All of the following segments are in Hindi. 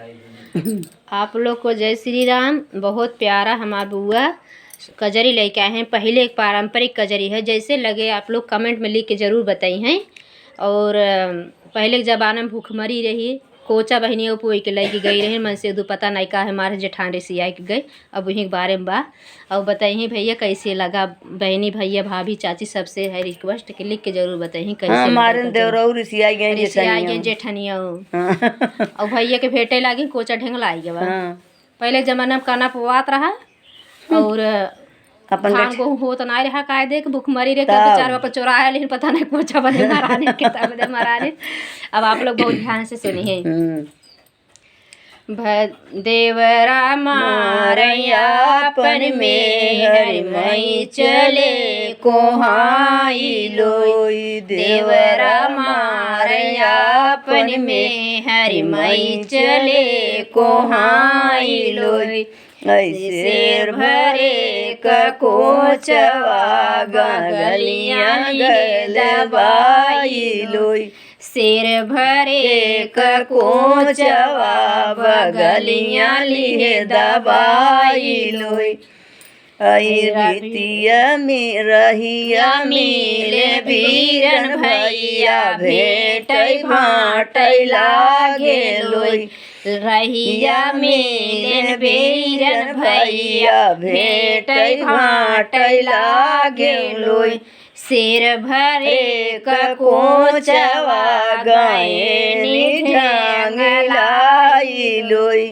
आप लोग को जय श्री राम। बहुत प्यारा हमारा बुआ कजरी लेके आए हैं। पहले एक पारंपरिक कजरी है, जैसे लगे आप लोग कमेंट में लिख के ज़रूर बताई हैं। और पहले के ज़माना में भूखमरी रही, कोचा बहनियों पोई के लेके गई रही, मन से दो पता नहीं का है हमारे जेठान सिया के गई। अब वहीं के बारे में बा और बताइए भैया कैसे लगा। बहनी भैया भाभी चाची सबसे है रिक्वेस्ट कि लिख के जरूर बताइए कैसे। हमारे देवरऊ सिया जेठनिया और भैया के भेटे लागे कोचा ढेंगला आई गया। पहले जमाना में काना पवात रहा और धान को हो तो नहीं रहा कायदे के भूखमरी रे करके चार वापस चोराया, लेकिन पता नहीं कोचा बने महारानी के तब दे महारानी। अब आप लोग बहुत ध्यान से सुनिए। देवरा मारैयापन में हरिमई चले कोहाई लोई। देवरा मारैयापन में हरिमई चले कोहाई लोई। शेर भरे कोचवा गलियां दबाई लोई। शेर भरे कोचवा बगलियां लिए दबाई लोई। रतिया में रहिया मिले वीरन भैया भेटै भाटै लागे लोई। रहिया मिले वीरन भैया भेटै भाटै लागे लोई। शेर भरे कोचवा गायनी ढंगलाई लोई।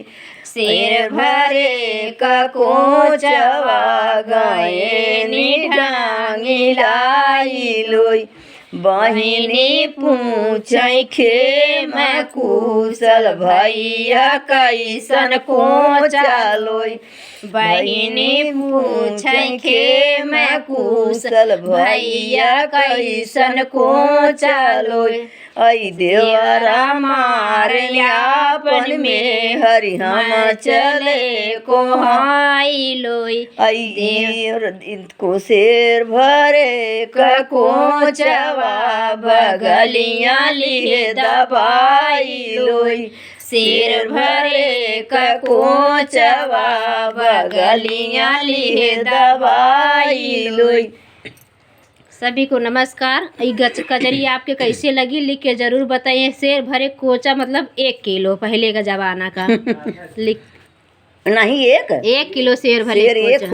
शेर भरे कोचवा गायनी ढंगलाई लोई। बहिनी पूछै खे मैं कुशल भैया कैसन कोचा लोई। बहिनी पूछै खे मैं कुशल भैया कैसन कोचा लोई। ऐ देवरा मारैयापन में हरि हम चले कोहाई लोई। ऐ को शेर भरे कोचवा बगलियां लिए दबाई लोई। शेर भरे कोचवा बगलियां लिए दबाई लोई। सभी को नमस्कार। ये कजरी आपके कैसे लगी लिख के ज़रूर बताइए। शेर भरे कोचा मतलब 1 किलो पहले का ज़माना का लिख नहीं 1 किलो शेर भरे कोचा।